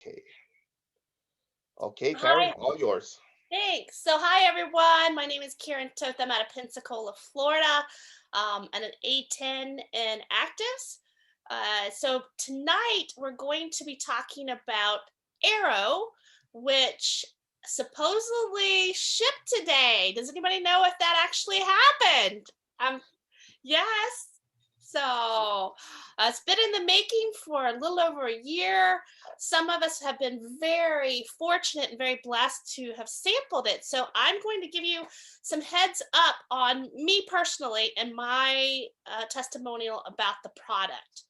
Okay. Okay, Karen, Hi, all yours. thanks. So, hi everyone. My name is Karen Toth. I'm out of Pensacola, Florida, and an A10 in ACTIVZ. So tonight we're going to be talking about Arrow, which supposedly shipped today. Does anybody know if that actually happened? Um, Yes. So it's been in the making for a little over a year. Some of us have been very fortunate and very blessed to have sampled it. So I'm going to give you some heads up on me personally and my testimonial about the product.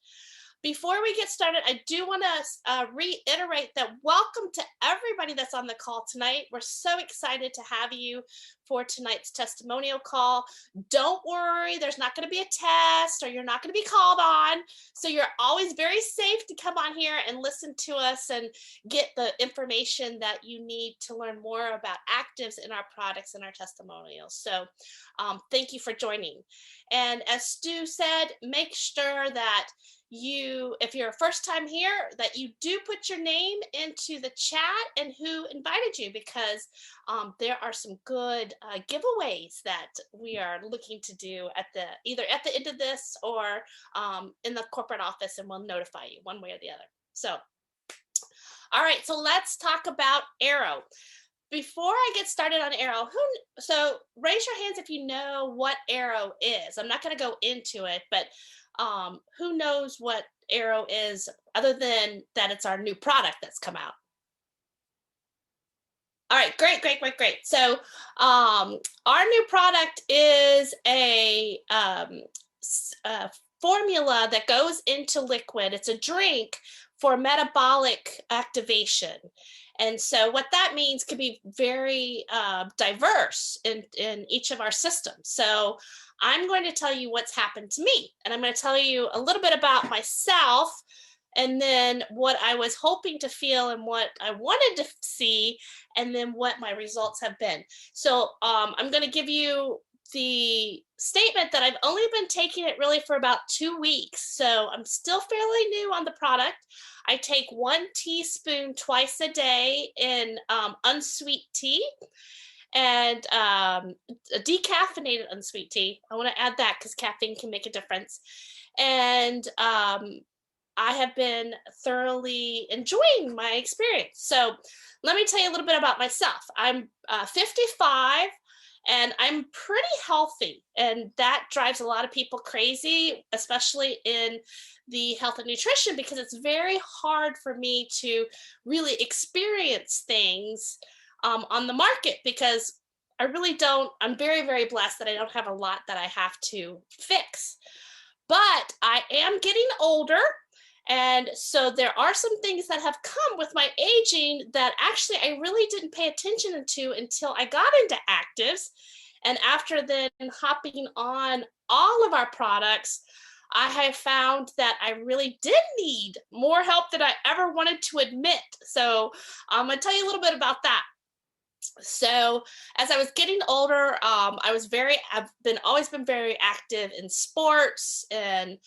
Before we get started, I do want to reiterate that welcome to everybody that's on the call tonight. We're so excited to have you for tonight's testimonial call. Don't worry, there's not going to be a test or you're not going to be called on. So you're always very safe to come on here and listen to us and get the information that you need to learn more about ACTIVZ in our products and our testimonials. So thank you for joining. And as Stu said, make sure that if you're a first time here, that you do put your name into the chat and who invited you, because there are some good giveaways that we are looking to do either at the end of this or in the corporate office, and we'll notify you one way or the other. So, all right, so let's talk about Arrow. Before I get started on Arrow, so raise your hands if you know what Arrow is. I'm not going to go into it, but who knows what Arrow is other than that it's our new product that's come out? All right, great. So our new product is a formula that goes into liquid. It's a drink for metabolic activation. And so what that means could be very diverse in each of our systems. So I'm going to tell you what's happened to me, and I'm going to tell you a little bit about myself, and then what I was hoping to feel and what I wanted to see, and then what my results have been. So I'm going to give you the statement that I've only been taking it really for about 2 weeks. So I'm still fairly new on the product. I take 1 teaspoon twice a day in unsweet tea, and a decaffeinated unsweet tea. I want to add that because caffeine can make a difference. And I have been thoroughly enjoying my experience. So let me tell you a little bit about myself. I'm 55 and I'm pretty healthy, and that drives a lot of people crazy, especially in the health and nutrition, because it's very hard for me to really experience things on the market, because I really don't. I'm very blessed that I don't have a lot that I have to fix. But I am getting older, and so there are some things that have come with my aging that actually I really didn't pay attention to until I got into ACTIVZ. And after then hopping on all of our products, I have found that I really did need more help than I ever wanted to admit. So I'm going to tell you a little bit about that. So as I was getting older, I've always been very active in sports and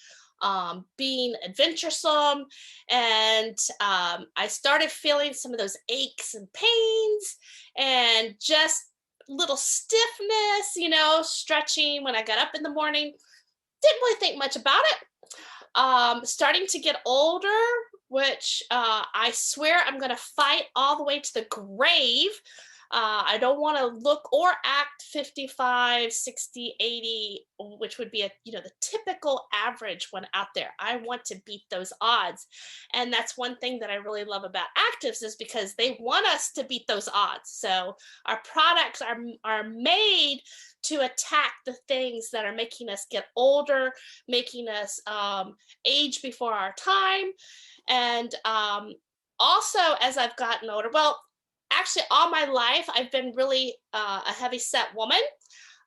being adventuresome, and I started feeling some of those aches and pains and just little stiffness, stretching when I got up in the morning. Didn't really think much about it. Starting to get older, which I swear I'm going to fight all the way to the grave. I don't want to look or act 55, 60, 80, which would be the typical average one out there. I want to beat those odds. And that's one thing that I really love about ACTIVZ, is because they want us to beat those odds. So our products are made to attack the things that are making us get older, making us age before our time. And also, as I've gotten older, well, actually all my life I've been really a heavy set woman.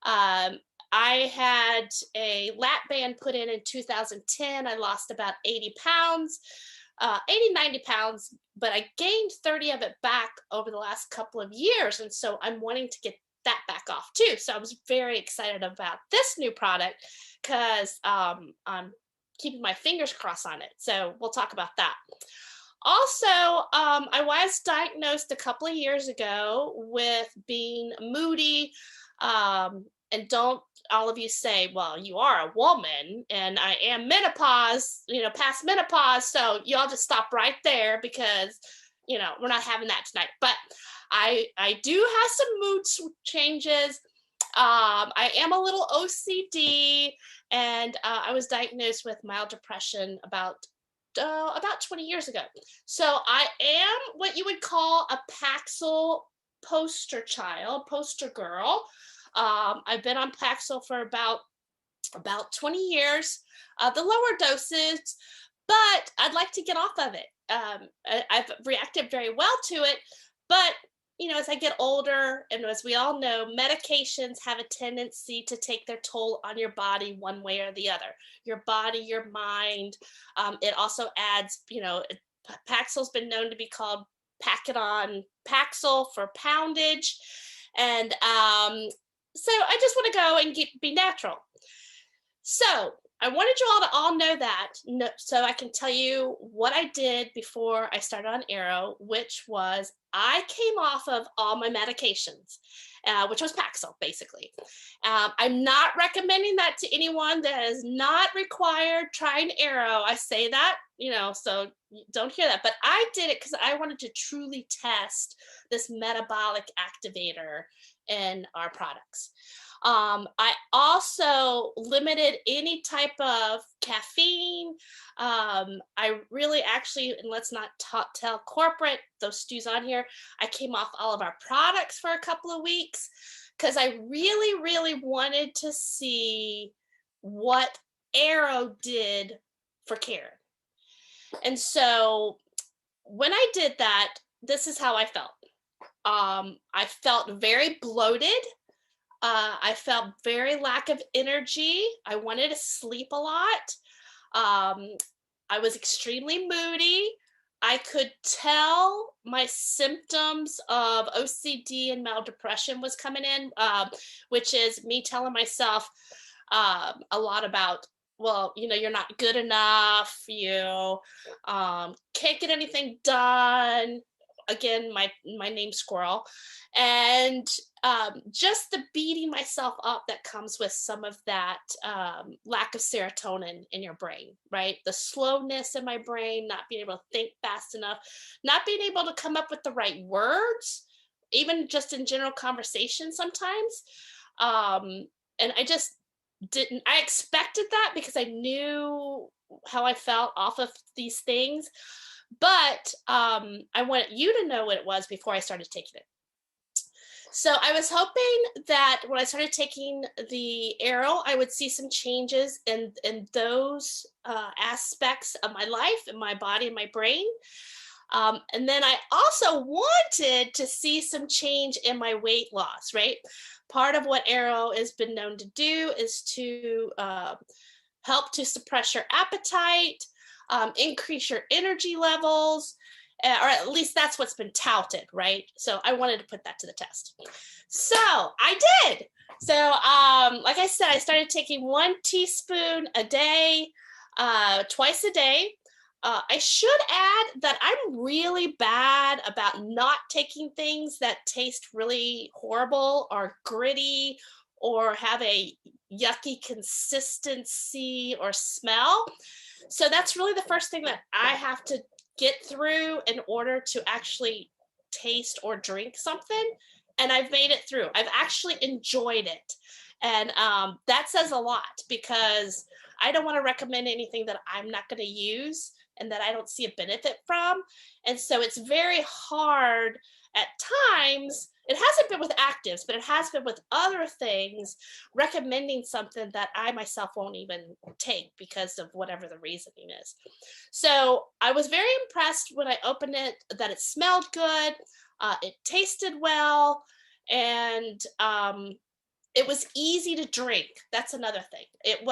I had a lap band put in 2010. I lost about 80 pounds, 80, 90 pounds, but I gained 30 of it back over the last couple of years. And so I'm wanting to get that back off too. So I was very excited about this new product, because I'm keeping my fingers crossed on it. So we'll talk about that. Also, I was diagnosed a couple of years ago with being moody. And don't all of you say, well, you are a woman and I am menopause, past menopause. So y'all just stop right there because, we're not having that tonight. But I do have some mood changes. I am a little OCD, and I was diagnosed with mild depression about 20 years ago. So I am what you would call a Paxil poster child, poster girl. I've been on Paxil for about 20 years, the lower doses, but I'd like to get off of it. I've reacted very well to it, but as I get older, and as we all know, medications have a tendency to take their toll on your body one way or the other. Your body, your mind. It also adds, Paxil's been known to be called pack it on Paxil for poundage. And so I just want to go and be natural. So I wanted you all to know that, so I can tell you what I did before I started on Arrow, which was I came off of all my medications, which was Paxil, basically. I'm not recommending that to anyone that is not required trying Arrow. I say that, so don't hear that. But I did it because I wanted to truly test this metabolic activator in our products. I also limited any type of caffeine. I really actually, and let's not tell corporate, those stews on here, I came off all of our products for a couple of weeks because I really, really wanted to see what Arrow did for Karen. And so when I did that, this is how I felt. I felt very bloated. I felt very lack of energy. I wanted to sleep a lot. I was extremely moody. I could tell my symptoms of OCD and mild depression was coming in, which is me telling myself a lot about, well, you're not good enough. You can't get anything done. Again, my name Squirrel. And just the beating myself up that comes with some of that lack of serotonin in your brain, right? The slowness in my brain, not being able to think fast enough, not being able to come up with the right words, even just in general conversation sometimes. And I just didn't, I expected that because I knew how I felt off of these things. But I want you to know what it was before I started taking it. So I was hoping that when I started taking the Arrow, I would see some changes in those aspects of my life, and my body, and my brain. And then I also wanted to see some change in my weight loss, right? Part of what Arrow has been known to do is to help to suppress your appetite, increase your energy levels, or at least that's what's been touted, right? So I wanted to put that to the test. So I did. So like I said, I started taking 1 teaspoon a day, twice a day. I should add that I'm really bad about not taking things that taste really horrible or gritty or have a yucky consistency or smell. So that's really the first thing that I have to get through in order to actually taste or drink something. And I've made it through. I've actually enjoyed it. And that says a lot because I don't want to recommend anything that I'm not going to use and that I don't see a benefit from. And so it's very hard at times. It hasn't been with ACTIVZ, but it has been with other things, recommending something that I myself won't even take because of whatever the reasoning is. So I was very impressed when I opened it that it smelled good, it tasted well, and it was easy to drink. That's another thing. It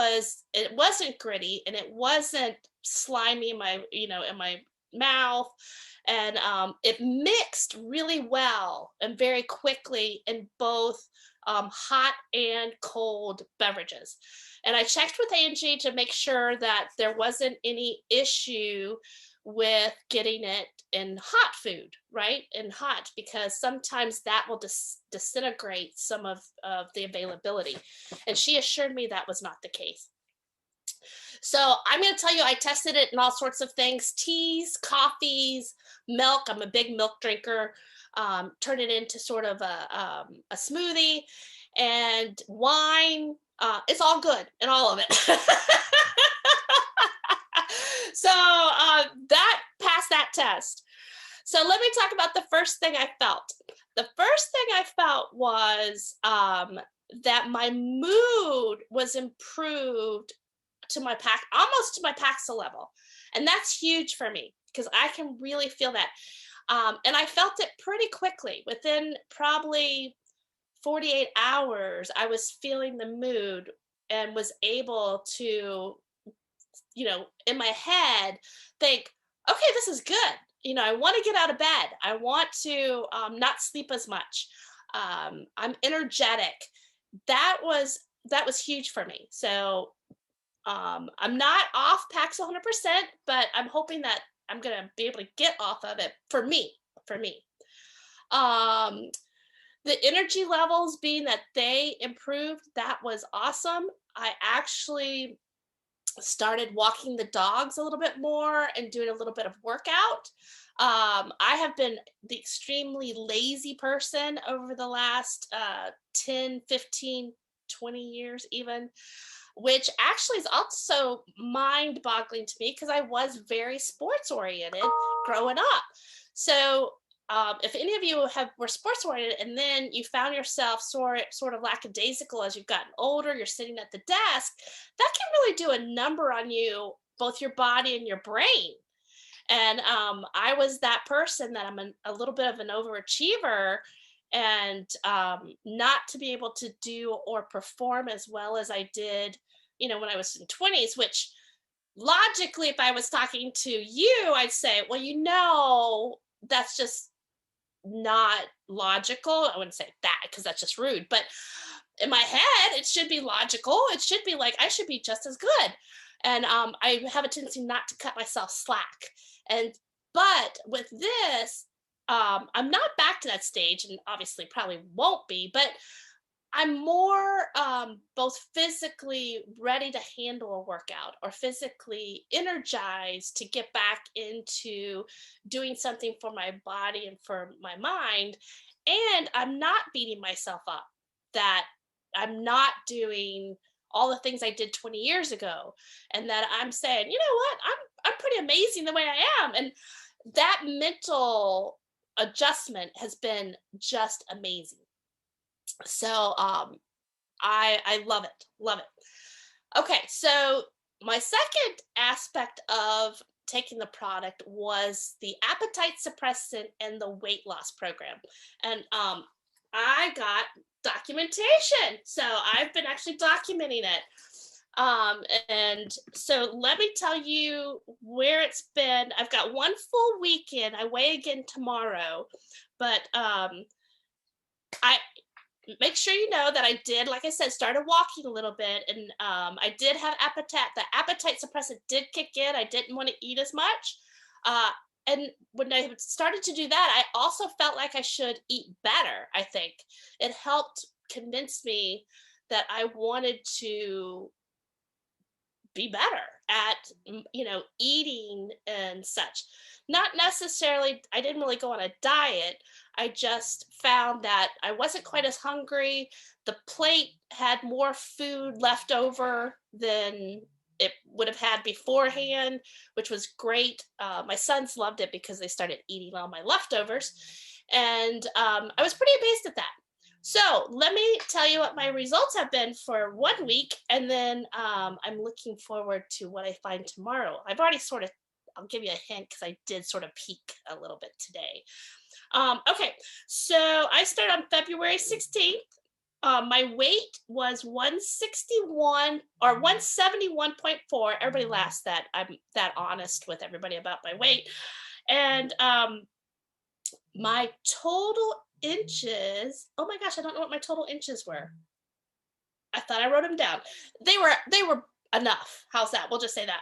wasn't gritty and it wasn't slimy in my, in my mouth. And it mixed really well and very quickly in both hot and cold beverages. And I checked with Angie to make sure that there wasn't any issue with getting it in hot food, right? In hot, because sometimes that will disintegrate some of the availability. And she assured me that was not the case. So I'm going to tell you, I tested it in all sorts of things: teas, coffees, milk. I'm a big milk drinker. Turn it into sort of a smoothie, and wine. It's all good in all of it. So that passed that test. So let me talk about the first thing I felt. The first thing I felt was that my mood was improved to my almost to my Paxil level. And that's huge for me because I can really feel that. And I felt it pretty quickly. Within probably 48 hours, I was feeling the mood and was able to, in my head, think, okay, this is good. I want to get out of bed. I want to not sleep as much. I'm energetic. That was huge for me. So I'm not off Paxil 100%, but I'm hoping that I'm going to be able to get off of it for me. The energy levels being that they improved, that was awesome. I actually started walking the dogs a little bit more and doing a little bit of workout. I have been the extremely lazy person over the last 10, 15, 20 years even, which actually is also mind-boggling to me because I was very sports-oriented growing up. So if any of you were sports-oriented and then you found yourself sort of lackadaisical as you've gotten older, you're sitting at the desk, that can really do a number on you, both your body and your brain. And I was that person that I'm a little bit of an overachiever, and not to be able to do or perform as well as I did, when I was in 20s, which logically, if I was talking to you, I'd say, well, that's just not logical. I wouldn't say that because that's just rude, but in my head, it should be logical. It should be like, I should be just as good. And I have a tendency not to cut myself slack. But with this, I'm not back to that stage, and obviously probably won't be, but I'm more both physically ready to handle a workout or physically energized to get back into doing something for my body and for my mind. And I'm not beating myself up that I'm not doing all the things I did 20 years ago, and that I'm saying, you know what, I'm pretty amazing the way I am. And that mental adjustment has been just amazing. So I love it. Okay, so my second aspect of taking the product was the appetite suppressant and the weight loss program. And I got documentation. So I've been actually documenting it. And so let me tell you where it's been. I've got one full weekend. I weigh again tomorrow, but I make sure you know that I did, like I said, started walking a little bit, and I did have appetite. The appetite suppressant did kick in. I didn't want to eat as much. And when I started to do that, I also felt like I should eat better, I think. It helped convince me that I wanted to be better at, eating and such. Not necessarily, I didn't really go on a diet. I just found that I wasn't quite as hungry. The plate had more food left over than it would have had beforehand, which was great. My sons loved it because they started eating all my leftovers. And I was pretty amazed at that. So let me tell you what my results have been for 1 week, and then I'm looking forward to what I find tomorrow. I've already I'll give you a hint because I did sort of peek a little bit today. Okay, so I started on February 16th. My weight was 161 or 171.4. Everybody laughs that I'm that honest with everybody about my weight. And my total inches, oh my gosh, I don't know what my total inches were. I thought I wrote them down. They were enough. How's that? We'll just say that.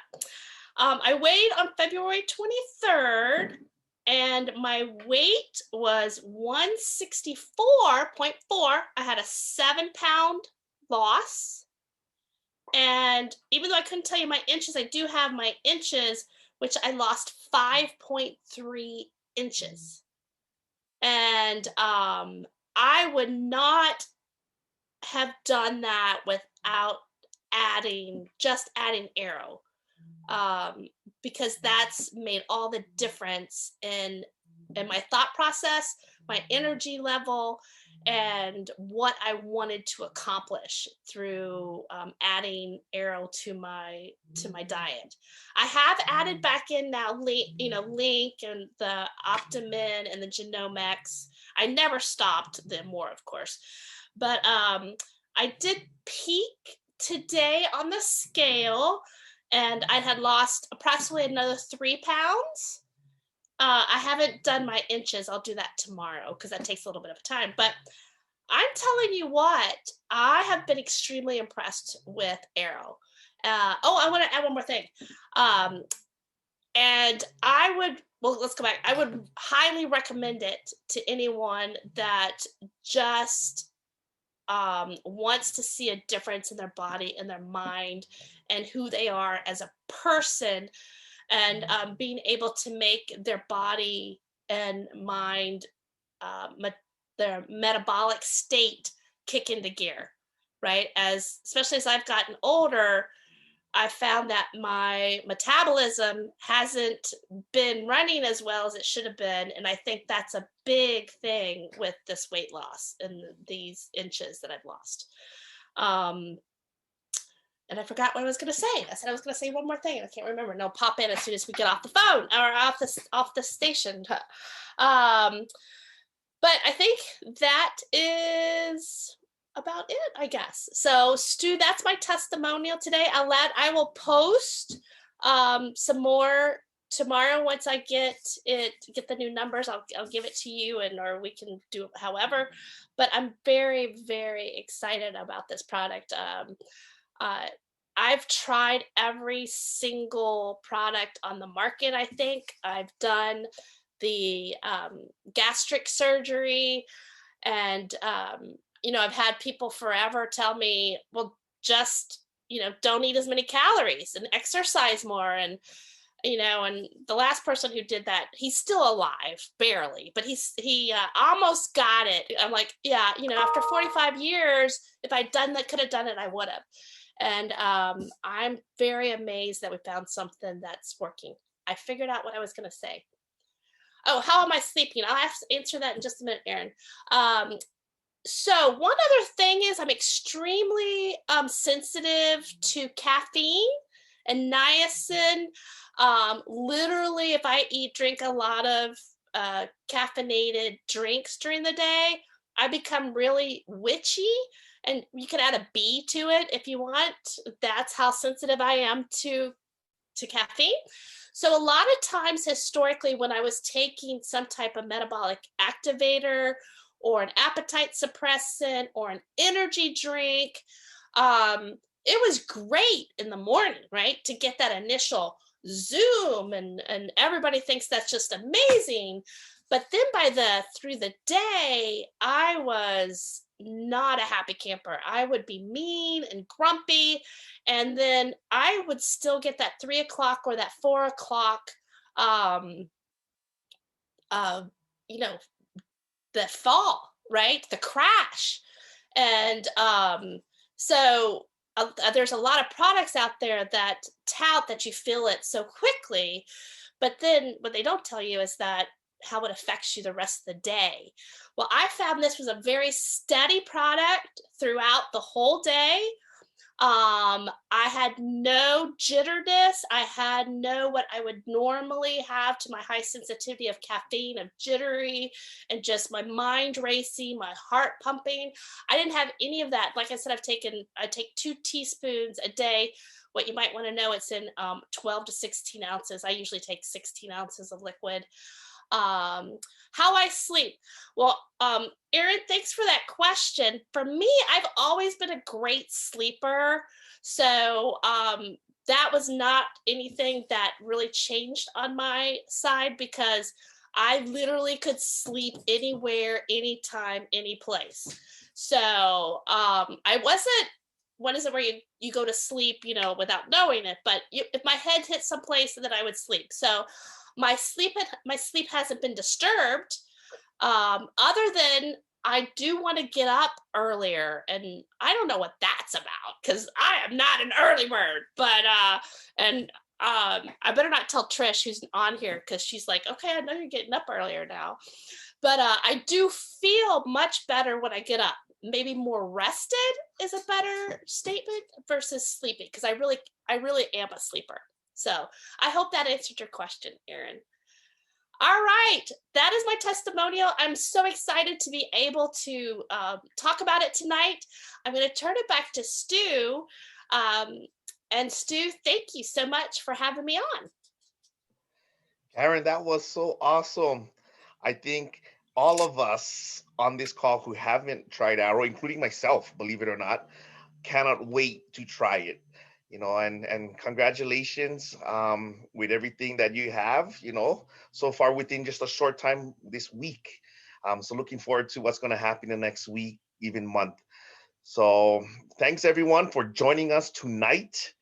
I weighed on February 23rd, and my weight was 164.4. I had a 7-pound loss. And even though I couldn't tell you my inches, I do have my inches, which I lost 5.3 inches. And I would not have done that without adding Aero, because that's made all the difference in my thought process, my energy level, and what I wanted to accomplish through adding Aero to my diet. I have added back in now Link and the Optimin and the Genomics. I never stopped them more, of course, but I did peak today on the scale, and I had lost approximately another 3 pounds. I haven't done my inches. I'll do that tomorrow because that takes a little bit of time. But I'm telling you what, I have been extremely impressed with Aero. I want to add one more thing. And let's go back. I would highly recommend it to anyone that just wants to see a difference in their body and their mind and who they are as a person, and being able to make their body and mind, their metabolic state kick into gear, right? Especially as I've gotten older, I found that my metabolism hasn't been running as well as it should have been. And I think that's a big thing with this weight loss and these inches that I've lost. And I forgot what I was going to say. I said I was going to say one more thing, and I can't remember. No, pop in as soon as we get off the phone or off the station. But I think that is about it, I guess. So Stu, that's my testimonial today. I will post some more tomorrow once I get the new numbers. I'll give it to you, or we can do it however. But I'm very, very excited about this product. I've tried every single product on the market. I think I've done the gastric surgery, and I've had people forever tell me, well, just don't eat as many calories and exercise more. And and the last person who did that, he's still alive, barely, but he almost got it. I'm like, yeah, after 45 years, if I'd done that, could have done it, I would have. And I'm very amazed that we found something that's working. I figured out what I was going to say. Oh, how am I sleeping? I'll have to answer that in just a minute, Erin. So one other thing is I'm extremely sensitive to caffeine and niacin. Literally, if I drink a lot of caffeinated drinks during the day, I become really witchy. And you can add a B to it if you want. That's how sensitive I am to caffeine. So a lot of times historically, when I was taking some type of metabolic activator or an appetite suppressant or an energy drink, it was great in the morning, right? To get that initial zoom, and everybody thinks that's just amazing. But then through the day, I was not a happy camper. I would be mean and grumpy, and then I would still get that 3 o'clock or that 4 o'clock, the fall, right? The crash. And so there's a lot of products out there that tout that you feel it so quickly, but then what they don't tell you is that how it affects you the rest of the day. Well, I found this was a very steady product throughout the whole day. I had no jitterness. I had no what I would normally have to my high sensitivity of caffeine, of jittery, and just my mind racing, my heart pumping. I didn't have any of that. Like I said, I take 2 teaspoons a day. What you might want to know, it's in 12 to 16 ounces. I usually take 16 ounces of liquid. How I sleep. Well, Erin, thanks for that question. For me, I've always been a great sleeper. So that was not anything that really changed on my side, because I literally could sleep anywhere, anytime, any place. So I wasn't, what is it where you go to sleep, without knowing it, but if my head hit someplace, then I would sleep. So my sleep hasn't been disturbed, other than I do want to get up earlier, and I don't know what that's about, because I am not an early bird. But and I better not tell Trish, who's on here, because she's like, okay, I know you're getting up earlier now. But I do feel much better when I get up. Maybe more rested is a better statement versus sleeping, because I really am a sleeper. So I hope that answered your question, Erin. All right, that is my testimonial. I'm so excited to be able to talk about it tonight. I'm going to turn it back to Stu. And Stu, thank you so much for having me on. Karen, that was so awesome. I think all of us on this call who haven't tried Arrow, including myself, believe it or not, cannot wait to try it. And congratulations with everything that you have, so far within just a short time this week. So looking forward to what's going to happen the next week, even month. So thanks everyone for joining us tonight.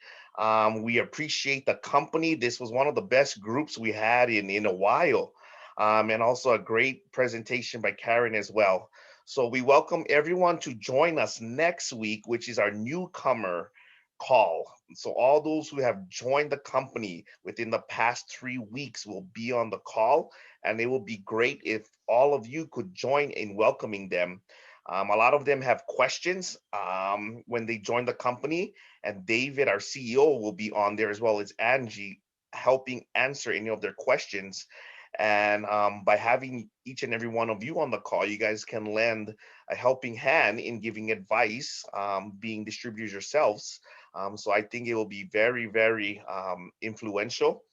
We appreciate the company. This was one of the best groups we had in a while. And also a great presentation by Karen as well. So we welcome everyone to join us next week, which is our newcomer call. So all those who have joined the company within the past 3 weeks will be on the call, and it will be great if all of you could join in welcoming them. A lot of them have questions when they join the company, and David, our CEO, will be on there, as well as Angie, helping answer any of their questions. And by having each and every one of you on the call, you guys can lend a helping hand in giving advice, being distributors yourselves. So I think it will be very, very influential,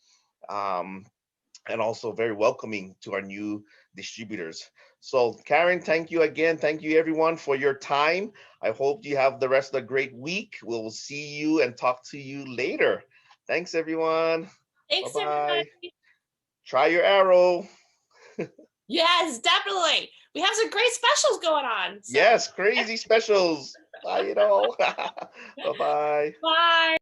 and also very welcoming to our new distributors. So Karen, thank you again. Thank you everyone for your time. I hope you have the rest of a great week. We'll see you and talk to you later. Thanks everyone. Thanks, Bye-bye. everybody. Try your Arrow. Yes, definitely. We have some great specials going on. So Yes, crazy specials. Buy it all. Bye-bye. bye.